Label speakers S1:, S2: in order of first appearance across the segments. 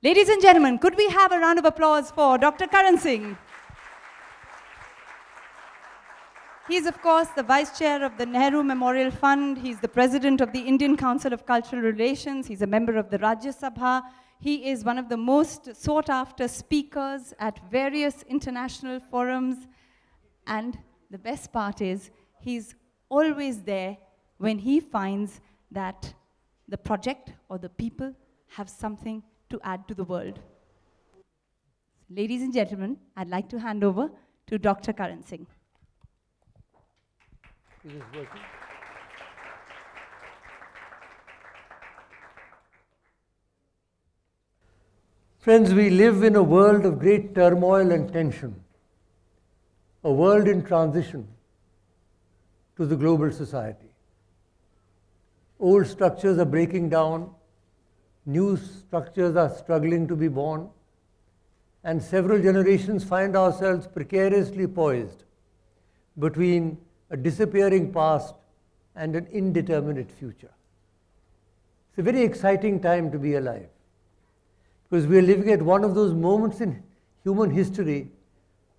S1: Ladies and gentlemen, could we have a round of applause for Dr. Karan Singh? He is, of course, the Vice Chair of the Nehru Memorial Fund. He's the President of the Indian Council of Cultural Relations. He's a member of the Rajya Sabha. He is one of the most sought-after speakers at various international forums. And the best part is, he's always there when he finds that the project or the people have something to add to the world. Ladies and gentlemen, I'd like to hand over to Dr. Karan Singh.
S2: Is this working? Friends, we live in a world of great turmoil and tension, a world in transition to the global society. Old structures are breaking down, new structures are struggling to be born, and several generations find ourselves precariously poised between a disappearing past and an indeterminate future. It's a very exciting time to be alive, because we are living at one of those moments in human history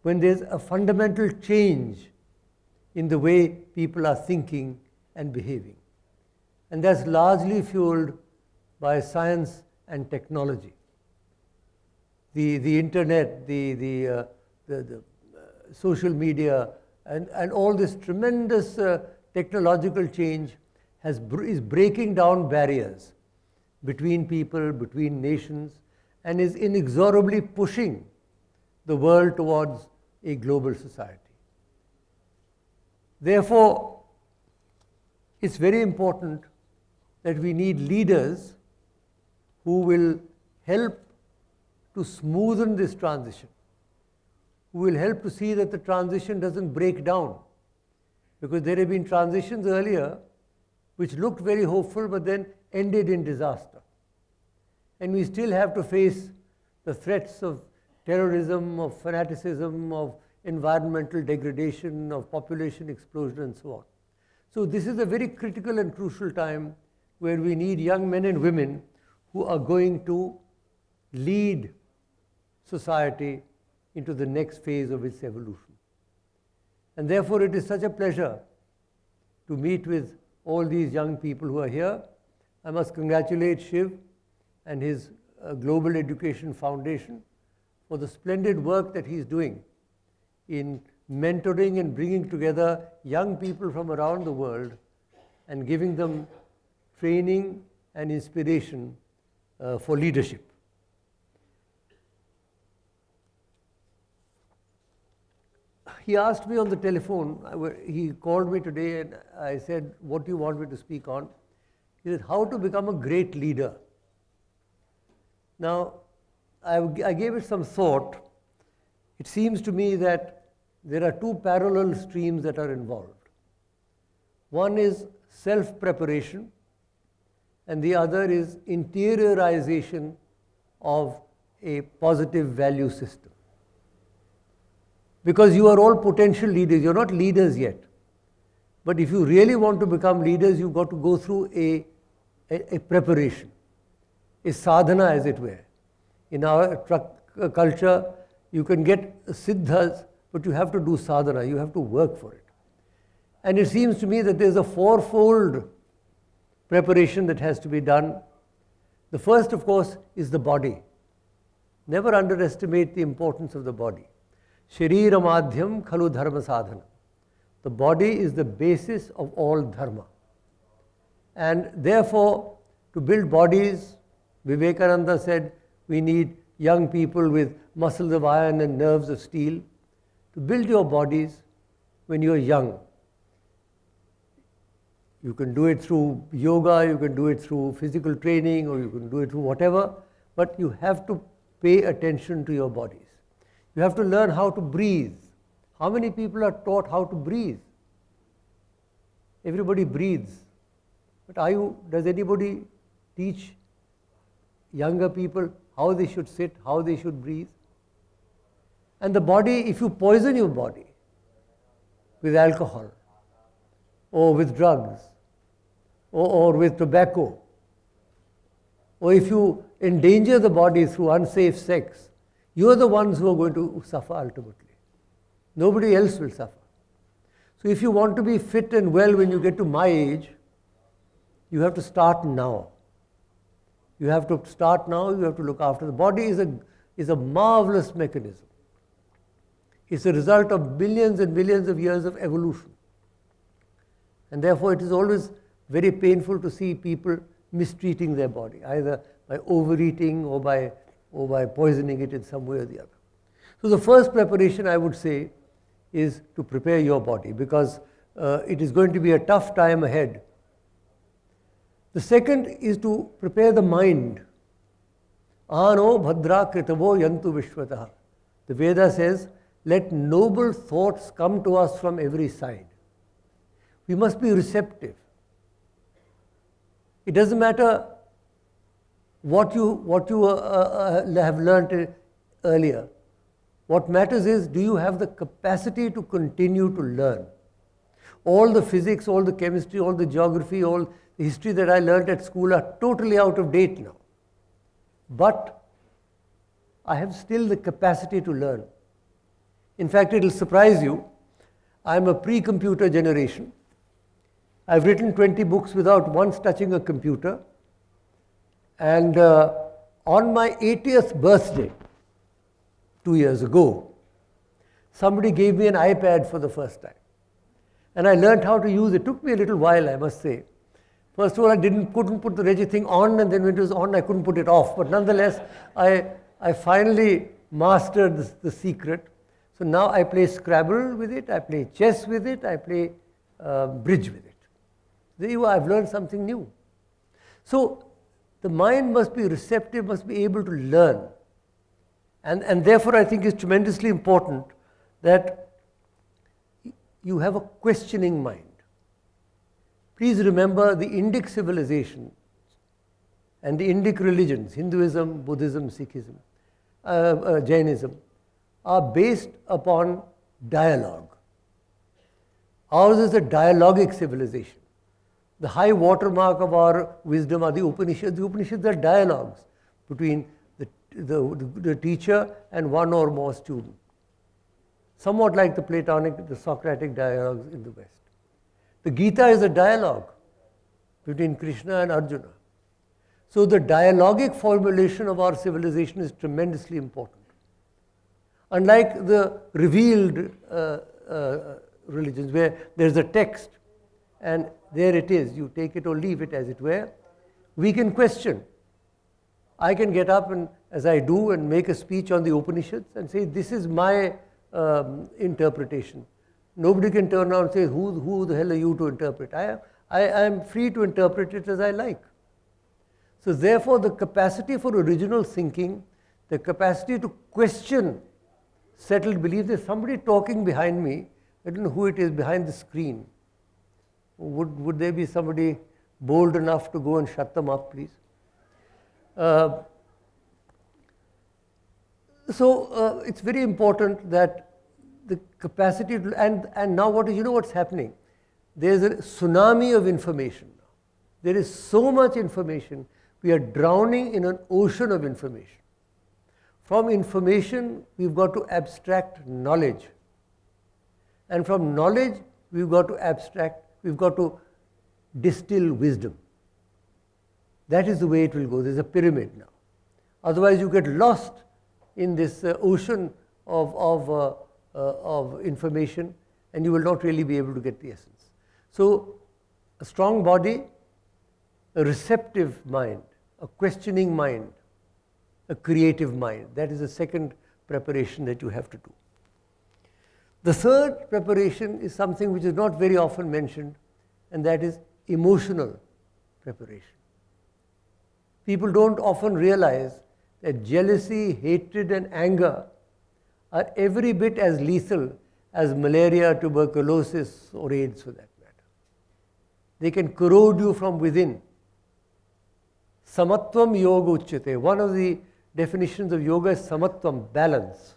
S2: when there's a fundamental change in the way people are thinking and behaving. And that's largely fueled by science and technology. The internet, the social media, and all this tremendous technological change is breaking down barriers between people, between nations, and is inexorably pushing the world towards a global society. Therefore, it's very important that we need leaders who will help to smoothen this transition, who will help to see that the transition doesn't break down. Because there have been transitions earlier which looked very hopeful but then ended in disaster. And we still have to face the threats of terrorism, of fanaticism, of environmental degradation, of population explosion, and so on. So this is a very critical and crucial time where we need young men and women who are going to lead society into the next phase of its evolution. And therefore it is such a pleasure to meet with all these young people who are here. I must congratulate Shiv and his Global Education Foundation for the splendid work that he's doing in mentoring and bringing together young people from around the world and giving them training and inspiration for leadership. He asked me on the telephone, he called me today and I said, what do you want me to speak on? He said, how to become a great leader. Now, I gave it some thought. It seems to me that there are two parallel streams that are involved. One is self-preparation, and the other is interiorization of a positive value system. Because you are all potential leaders, you're not leaders yet. But if you really want to become leaders, you've got to go through a preparation, a sadhana as it were. In our culture, you can get siddhas, but you have to do sadhana, you have to work for it. And it seems to me that there's a fourfold preparation that has to be done. The first, of course, is the body. Never underestimate the importance of the body. Sharira madhyam khalu dharma sadhana. The body is the basis of all dharma. And therefore, to build bodies, Vivekananda said, we need young people with muscles of iron and nerves of steel. To build your bodies when you're young. You can do it through yoga, you can do it through physical training, or you can do it through whatever, but you have to pay attention to your bodies. You have to learn how to breathe. How many people are taught how to breathe? Everybody breathes. But does anybody teach younger people how they should sit, how they should breathe? And the body, if you poison your body with alcohol, or with drugs, or with tobacco, or if you endanger the body through unsafe sex, you are the ones who are going to suffer ultimately. Nobody else will suffer. So if you want to be fit and well when you get to my age, you have to start now. You have to start now, you have to look after. The body is a marvelous mechanism. It's a result of billions and billions of years of evolution. And therefore it is always very painful to see people mistreating their body, either by overeating or by poisoning it in some way or the other. So the first preparation I would say is to prepare your body, because it is going to be a tough time ahead. The second is to prepare the mind. Ano bhadra kritavo yantu vishwataha. The Veda says, let noble thoughts come to us from every side. We must be receptive. It doesn't matter what you have learnt earlier. What matters is, do you have the capacity to continue to learn? All the physics, all the chemistry, all the geography, all the history that I learnt at school are totally out of date now. But I have still the capacity to learn. In fact, it will surprise you. I'm a pre-computer generation. I've written 20 books without once touching a computer. And on my 80th birthday, 2 years ago, somebody gave me an iPad for the first time. And I learned how to use it. It took me a little while, I must say. First of all, I couldn't put the Reggie thing on, and then when it was on, I couldn't put it off. But nonetheless, I finally mastered the secret. So now I play Scrabble with it, I play chess with it, I play bridge with it. There you are, I've learned something new. So the mind must be receptive, must be able to learn. And therefore I think it's tremendously important that you have a questioning mind. Please remember the Indic civilization and the Indic religions, Hinduism, Buddhism, Sikhism, Jainism, are based upon dialogue. Ours is a dialogic civilization. The high watermark of our wisdom are the Upanishads. The Upanishads are dialogues between the teacher and one or more students. Somewhat like the Platonic, the Socratic dialogues in the West. The Gita is a dialogue between Krishna and Arjuna. So the dialogic formulation of our civilization is tremendously important. Unlike the revealed religions where there's a text and there it is, you take it or leave it as it were, we can question. I can get up and, as I do, and make a speech on the Upanishads and say, this is my interpretation. Nobody can turn around and say, who the hell are you to interpret? I am free to interpret it as I like. So therefore the capacity for original thinking, the capacity to question settled beliefs. There's somebody talking behind me. I don't know who it is behind the screen. Would there be somebody bold enough to go and shut them up, please? So it's very important that the capacity to, and now you know what's happening? There's a tsunami of information now. There is so much information. We are drowning in an ocean of information. From information, we've got to abstract knowledge. And from knowledge, we've got to distill wisdom. That is the way it will go. There's a pyramid now. Otherwise, you get lost in this ocean of information, and you will not really be able to get the essence. So, a strong body, a receptive mind, a questioning mind, a creative mind. That is the second preparation that you have to do. The third preparation is something which is not very often mentioned, and that is emotional preparation. People don't often realize that jealousy, hatred, and anger are every bit as lethal as malaria, tuberculosis, or AIDS for that matter. They can corrode you from within. Samatvam yoga uchyate. One of the definitions of yoga is samatvam, balance.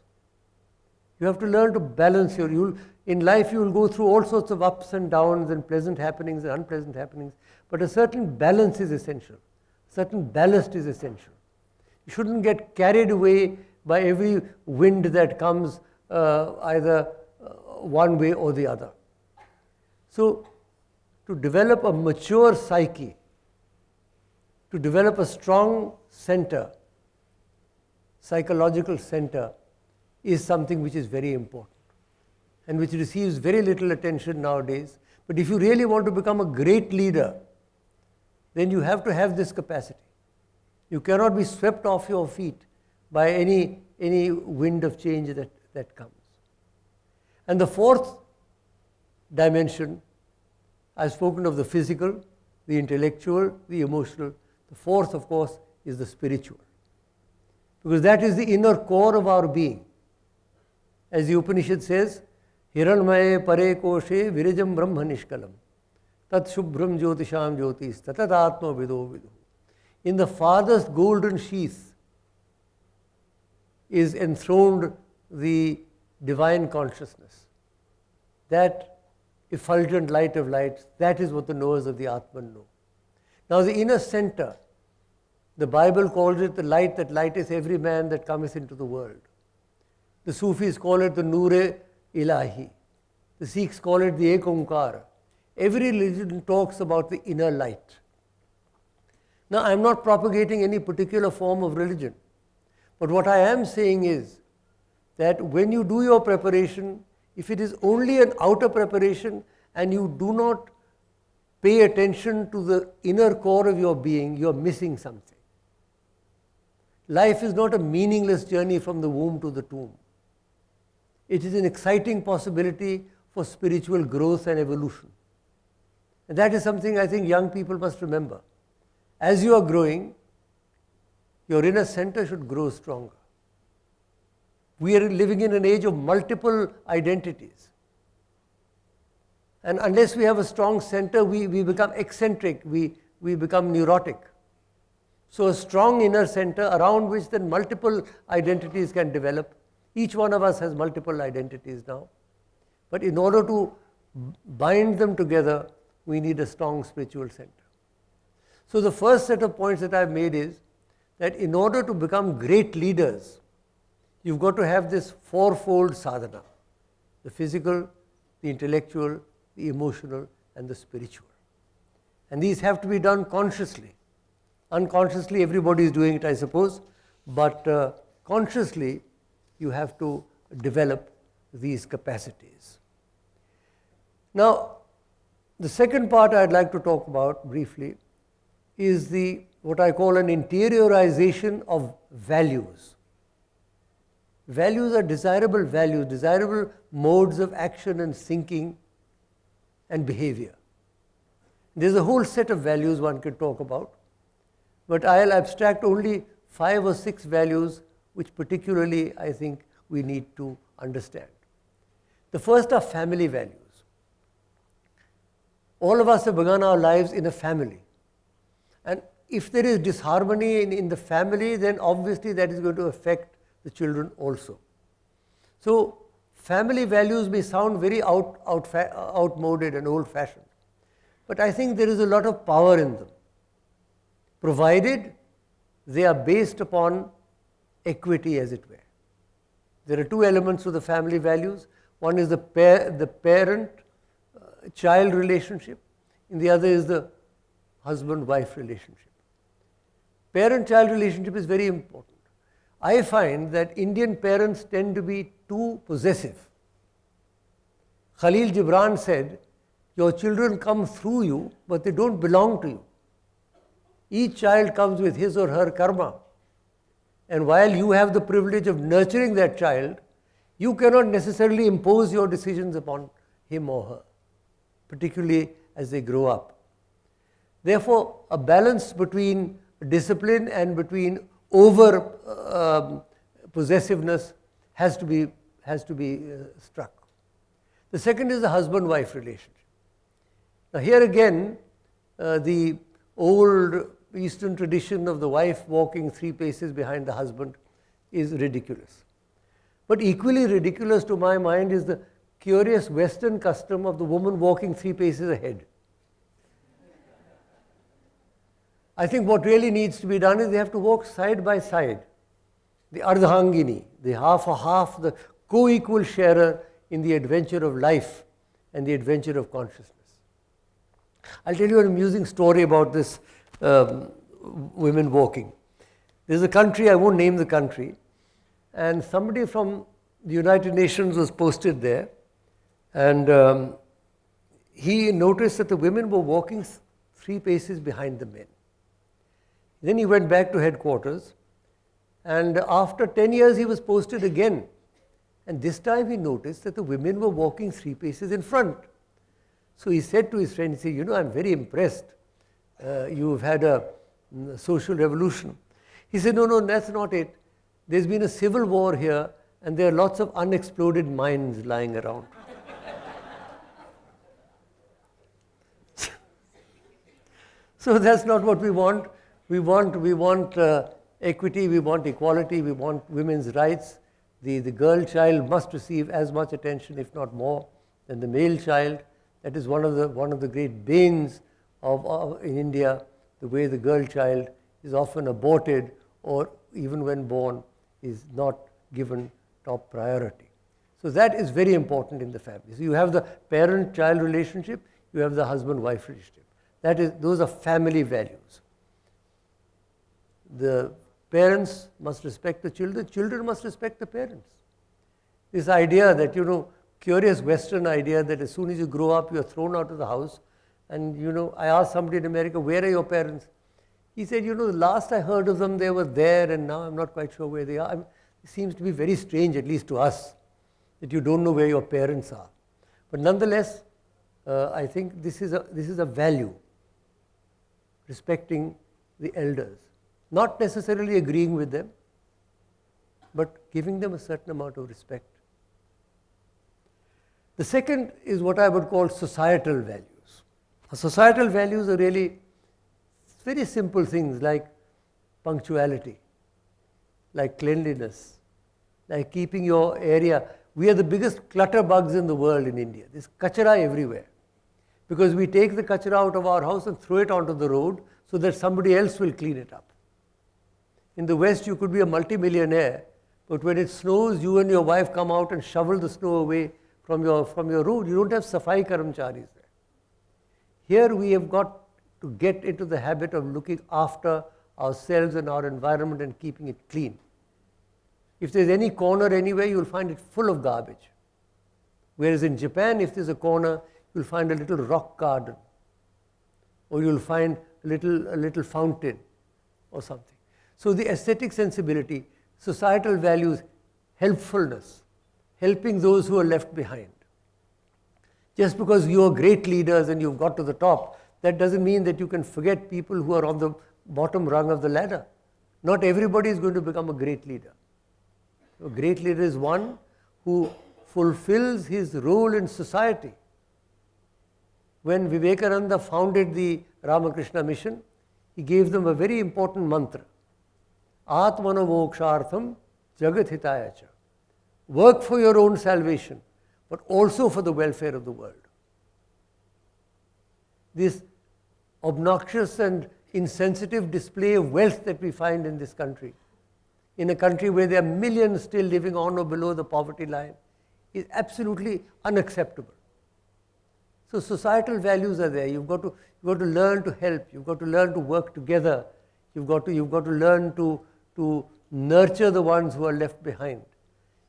S2: You have to learn to balance in life you will go through all sorts of ups and downs and pleasant happenings and unpleasant happenings, but a certain balance is essential. Certain ballast is essential. You shouldn't get carried away by every wind that comes either one way or the other. So, to develop a mature psyche, to develop a strong center, psychological center, is something which is very important and which receives very little attention nowadays. But if you really want to become a great leader, then you have to have this capacity. You cannot be swept off your feet by any wind of change that comes. And the fourth dimension, I've spoken of the physical, the intellectual, the emotional. The fourth, of course, is the spiritual. Because that is the inner core of our being. As the Upanishad says, Hiranmaye pare koshe virijam brahma nishkalam tat shubhram jyotisham jyotis tatat atma vido vidu. In the farthest golden sheath is enthroned the divine consciousness. That effulgent light of lights, that is what the knowers of the Atman know. Now the inner center, the Bible calls it the light that lighteth every man that cometh into the world. The Sufis call it the Noor-e Ilahi. The Sikhs call it the Ek Onkar. Every religion talks about the inner light. Now I am not propagating any particular form of religion. But what I am saying is that when you do your preparation, if it is only an outer preparation and you do not pay attention to the inner core of your being, you are missing something. Life is not a meaningless journey from the womb to the tomb. It is an exciting possibility for spiritual growth and evolution. And that is something I think young people must remember. As you are growing, your inner center should grow stronger. We are living in an age of multiple identities. And unless we have a strong center, we become eccentric, we become neurotic. So a strong inner center around which then multiple identities can develop. Each one of us has multiple identities now. But in order to bind them together, we need a strong spiritual center. So the first set of points that I've made is that in order to become great leaders, you've got to have this fourfold sadhana: the physical, the intellectual, the emotional, and the spiritual. And these have to be done consciously. Unconsciously, everybody is doing it, I suppose, but consciously, you have to develop these capacities. Now, the second part I'd like to talk about briefly is what I call an interiorization of values. Values are desirable values, desirable modes of action and thinking and behavior. There's a whole set of values one could talk about, but I'll abstract only 5 or 6 values which particularly I think we need to understand. The first are family values. All of us have begun our lives in a family. And if there is disharmony in the family, then obviously that is going to affect the children also. So family values may sound very outmoded and old-fashioned, but I think there is a lot of power in them, provided they are based upon equity, as it were. There are 2 elements to the family values. One is the parent-child relationship, and the other is the husband-wife relationship. Parent-child relationship is very important. I find that Indian parents tend to be too possessive. Khalil Gibran said, your children come through you, but they don't belong to you. Each child comes with his or her karma. And while you have the privilege of nurturing that child, you cannot necessarily impose your decisions upon him or her, particularly as they grow up. Therefore, a balance between discipline and between over possessiveness has to be struck. The second is the husband-wife relationship. Now here again, the old Eastern tradition of the wife walking 3 paces behind the husband is ridiculous. But equally ridiculous to my mind is the curious Western custom of the woman walking 3 paces ahead. I think what really needs to be done is they have to walk side by side. The Ardhangini, the half, the co-equal sharer in the adventure of life and the adventure of consciousness. I'll tell you an amusing story about this women walking. There's a country, I won't name the country, and somebody from the United Nations was posted there, and he noticed that the women were walking 3 paces behind the men. Then he went back to headquarters, and after 10 years he was posted again. And this time he noticed that the women were walking 3 paces in front. So he said to his friend, he said, you know, I'm very impressed. You've had a social revolution. He said, no, that's not it. There's been a civil war here, and there are lots of unexploded mines lying around. So that's not what we want. We want equity, we want equality, we want women's rights. The girl child must receive as much attention, if not more, than the male child. That is one of the great banes in India, the way the girl child is often aborted, or even when born is not given top priority. So that is very important in the family. So you have the parent-child relationship, you have the husband-wife relationship. Those are family values. The parents must respect the children must respect the parents. This idea that, you know, curious Western idea that as soon as you grow up, you are thrown out of the house. And, you know, I asked somebody in America, where are your parents? He said, you know, the last I heard of them, they were there, and now I'm not quite sure where they are. It seems to be very strange, at least to us, that you don't know where your parents are. But nonetheless, I think this is a value, respecting the elders. Not necessarily agreeing with them, but giving them a certain amount of respect. The second is what I would call societal values. Societal values are really very simple things like punctuality, like cleanliness, like keeping your area. We are the biggest clutter bugs in the world in India. There's kachara everywhere. Because we take the kachara out of our house and throw it onto the road so that somebody else will clean it up. In the West, you could be a multimillionaire, but when it snows, you and your wife come out and shovel the snow away from your road. You don't have safai karamcharis there. Here we have got to get into the habit of looking after ourselves and our environment and keeping it clean. If there's any corner anywhere, you'll find it full of garbage. Whereas in Japan, if there's a corner, you'll find a little rock garden, or you'll find a little fountain or something. So the aesthetic sensibility, societal values, helpfulness, helping those who are left behind. Just because you are great leaders and you've got to the top, that doesn't mean that you can forget people who are on the bottom rung of the ladder. Not everybody is going to become a great leader. A great leader is one who fulfills his role in society. When Vivekananda founded the Ramakrishna mission, he gave them a very important mantra. Atmano mokshartham jagat hitaya cha. Work for your own salvation, but also for the welfare of the world. This obnoxious and insensitive display of wealth that we find in this country, in a country where there are millions still living on or below the poverty line, is absolutely unacceptable. So societal values are there. You've got to learn to help. You've got to learn to work together. You've got to learn to nurture the ones who are left behind.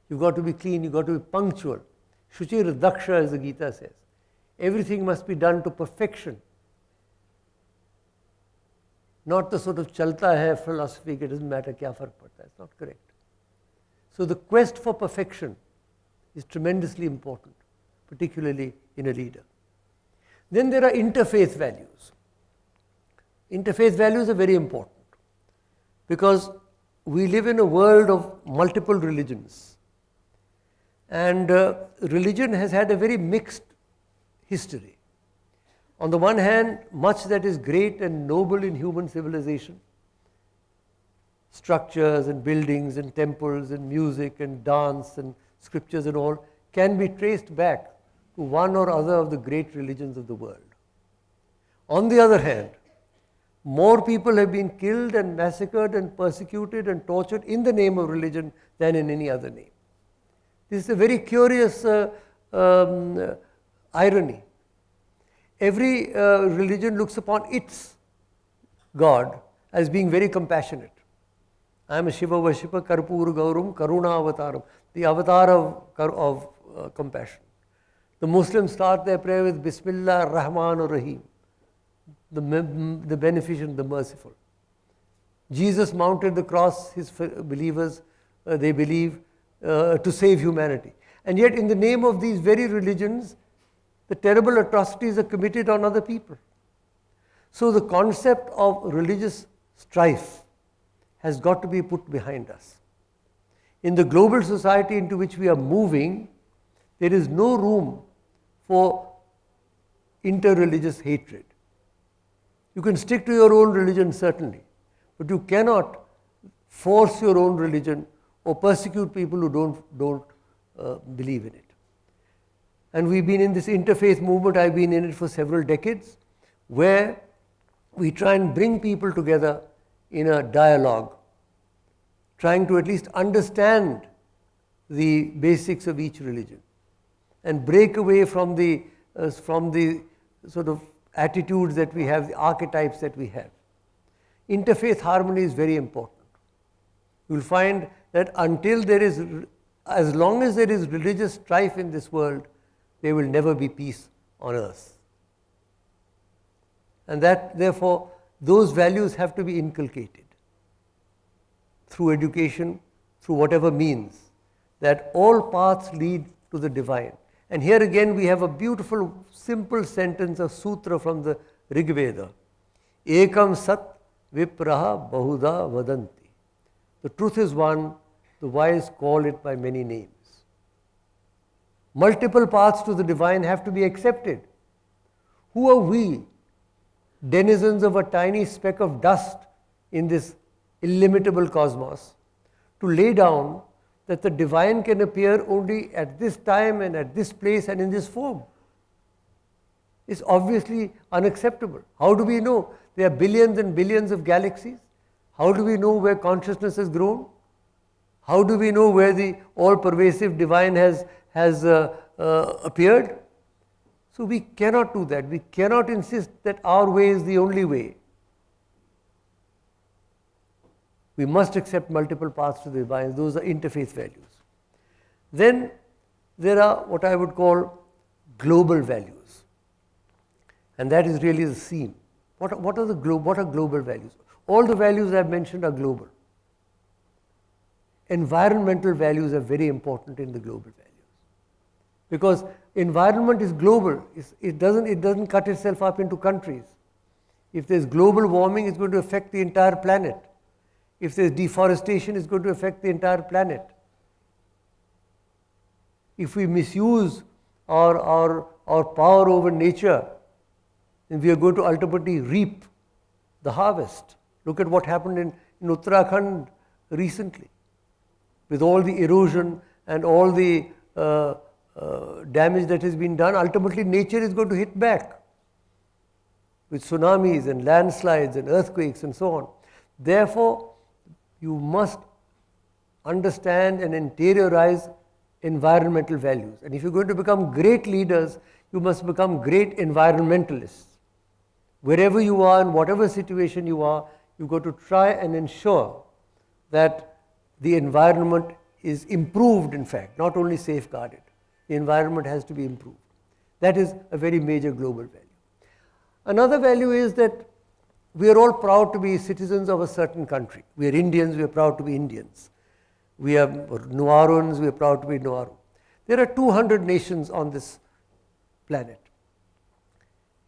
S2: You've got to be clean. You've got to be punctual. Shuchir daksha, as the Gita says. Everything must be done to perfection. Not the sort of chalta hai philosophy, it doesn't matter kya fark padta. It's not correct. So the quest for perfection is tremendously important, particularly in a leader. Then there are interfaith values. Interfaith values are very important because we live in a world of multiple religions. And religion has had a very mixed history. On the one hand, much that is great and noble in human civilization, structures and buildings and temples and music and dance and scriptures and all, can be traced back one or other of the great religions of the world. On the other hand, More people have been killed and massacred and persecuted and tortured in the name of religion than in any other name. This is a very curious irony. Every religion looks upon its God as being very compassionate. I am a Shiva worshipper, Karpur Gaurum, Karuna Avataram, the avatar of compassion. The Muslims start their prayer with Bismillah Rahman Rahim, the beneficent, the merciful. Jesus mounted the cross, his believers, they believe, to save humanity. And yet in the name of these very religions, the terrible atrocities are committed on other people. So the concept of religious strife has got to be put behind us. In the global society into which we are moving, there is no room for inter-religious hatred. You can stick to your own religion certainly, but you cannot force your own religion or persecute people who don't believe in it. And we've been in this interfaith movement, I've been in it for several decades, where we try and bring people together in a dialogue, trying to at least understand the basics of each religion and break away from the sort of attitudes that we have, the archetypes that we have. Interfaith harmony is very important. You'll find that as long as there is religious strife in this world, there will never be peace on earth. And that, therefore, those values have to be inculcated through education, through whatever means, that all paths lead to the divine. And here again we have a beautiful, simple sentence, a sutra from the Rig Veda. Ekam sat vipraha bahuda vadanti. The truth is one, the wise call it by many names. Multiple paths to the divine have to be accepted. Who are we, denizens of a tiny speck of dust in this illimitable cosmos, to lay down that the divine can appear only at this time and at this place and in this form? It's obviously unacceptable. How do we know? There are billions and billions of galaxies. How do we know where consciousness has grown? How do we know where the all-pervasive divine has appeared? So we cannot do that. We cannot insist that our way is the only way. We must accept multiple paths to the divine. Those are interfaith values. Then there are what I would call global values. And that is really the theme. What are global values? All the values I've mentioned are global. Environmental values are very important in the global values. Because environment is global. It doesn't cut itself up into countries. If there's global warming, it's going to affect the entire planet. If there's deforestation, it's going to affect the entire planet. If we misuse our power over nature, then we are going to ultimately reap the harvest. Look at what happened in Uttarakhand recently, with all the erosion and all the damage that has been done. Ultimately, nature is going to hit back with tsunamis and landslides and earthquakes and so on. Therefore, you must understand and interiorize environmental values. And if you're going to become great leaders, you must become great environmentalists. Wherever you are, in whatever situation you are, you've got to try and ensure that the environment is improved, in fact, not only safeguarded. The environment has to be improved. That is a very major global value. Another value is that we are all proud to be citizens of a certain country. We are Indians, we are proud to be Indians. We are Nauruans, we are proud to be Nauru. There are 200 nations on this planet.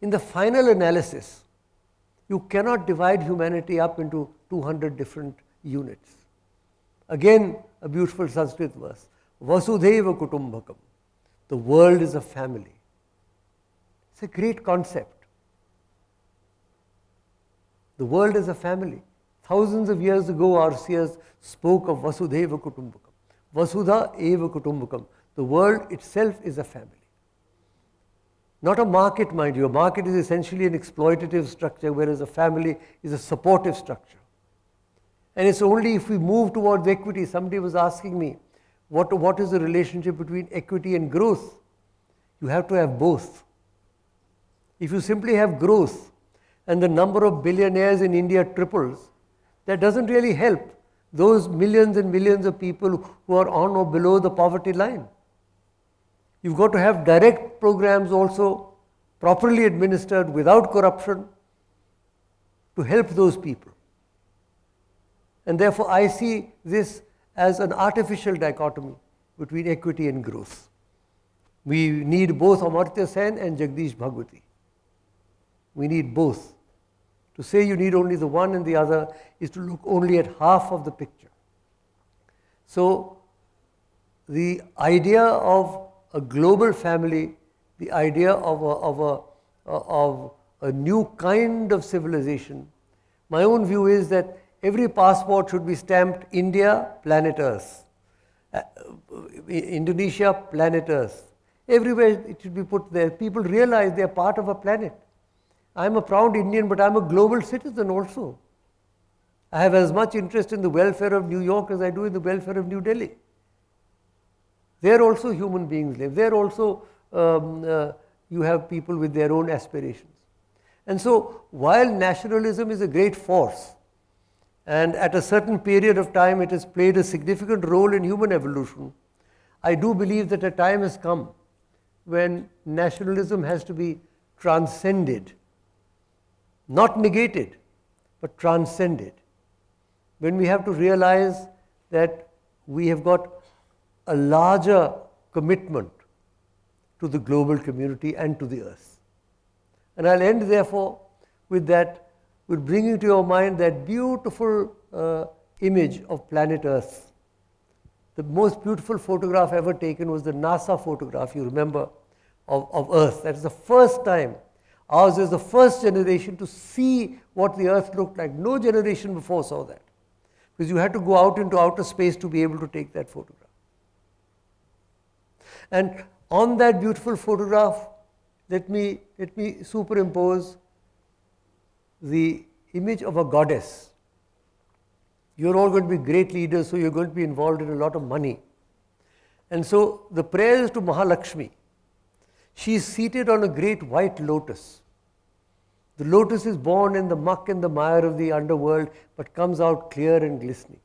S2: In the final analysis, you cannot divide humanity up into 200 different units. Again, a beautiful Sanskrit verse. Vasudhaiva Kutumbakam. The world is a family. It's a great concept. The world is a family. Thousands of years ago, our seers spoke of Vasudhaiva Kutumbakam. Vasudha eva Kutumbakam. The world itself is a family. Not a market, mind you. A market is essentially an exploitative structure, whereas a family is a supportive structure. And it's only if we move towards equity. Somebody was asking me, what is the relationship between equity and growth? You have to have both. If you simply have growth and the number of billionaires in India triples, that doesn't really help those millions and millions of people who are on or below the poverty line. You've got to have direct programs also, properly administered, without corruption, to help those people. And therefore, I see this as an artificial dichotomy between equity and growth. We need both Amartya Sen and Jagdish Bhagwati. We need both. To say you need only the one and the other is to look only at half of the picture. So, the idea of a global family, the idea of a new kind of civilization, my own view is that every passport should be stamped India, planet Earth. Indonesia, planet Earth. Everywhere it should be put there. People realize they are part of a planet. I'm a proud Indian, but I'm a global citizen also. I have as much interest in the welfare of New York as I do in the welfare of New Delhi. There also human beings live. There also you have people with their own aspirations. And so, while nationalism is a great force, and at a certain period of time it has played a significant role in human evolution, I do believe that a time has come when nationalism has to be transcended. Not negated, but transcended. When we have to realize that we have got a larger commitment to the global community and to the earth. And I'll end therefore with that, with bringing to your mind that beautiful image of planet Earth. The most beautiful photograph ever taken was the NASA photograph, you remember, of Earth. That is the first time. Ours is the first generation to see what the Earth looked like. No generation before saw that. Because you had to go out into outer space to be able to take that photograph. And on that beautiful photograph, let me superimpose the image of a goddess. You're all going to be great leaders, so you're going to be involved in a lot of money. And so the prayer is to Mahalakshmi. She is seated on a great white lotus. The lotus is born in the muck and the mire of the underworld, but comes out clear and glistening.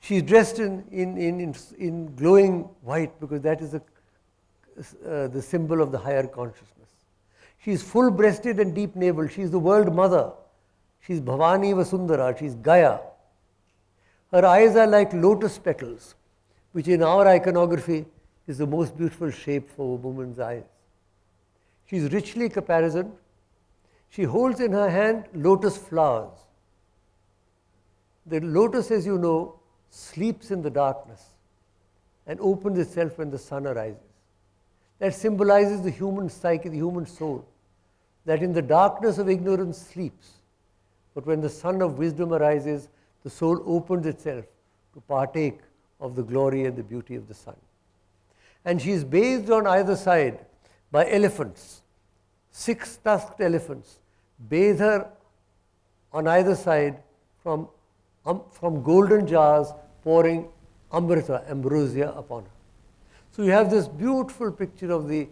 S2: She is dressed in glowing white, because that is the symbol of the higher consciousness. She is full-breasted and deep-naveled. She is the world mother. She is Bhavani Vasundhara. She is Gaia. Her eyes are like lotus petals, which in our iconography is the most beautiful shape for a woman's eyes. She is richly caparisoned. She holds in her hand lotus flowers. The lotus, as you know, sleeps in the darkness and opens itself when the sun arises. That symbolizes the human psyche, the human soul, that in the darkness of ignorance sleeps, but when the sun of wisdom arises, the soul opens itself to partake of the glory and the beauty of the sun. And she is bathed on either side by elephants. 6 tusked elephants bathe her on either side from golden jars pouring amrita, ambrosia, upon her. So you have this beautiful picture of the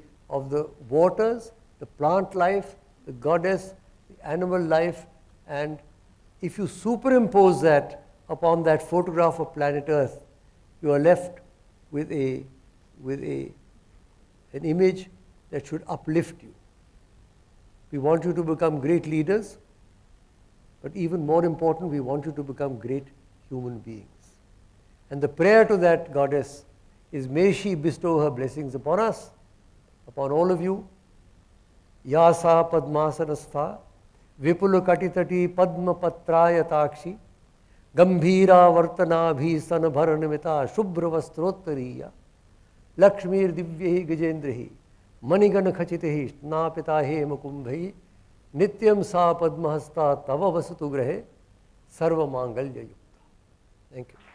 S2: waters, the plant life, the goddess, the animal life, and if you superimpose that upon that photograph of planet Earth, you are left with an image that should uplift you. We want you to become great leaders, but even more important, we want you to become great human beings. And the prayer to that goddess is, may she bestow her blessings upon us, upon all of you. Yasa padmasanastha vipula katitati padma patrayatakshi gambhira vartana bhisana bharanamita shubhra vastrottariya lakshmir divyehi gajendrehi manigana khachitehi snapita he makumbhi nityam sa padmahasta tava vasatu grahe sarva mangalya yukta. Thank you.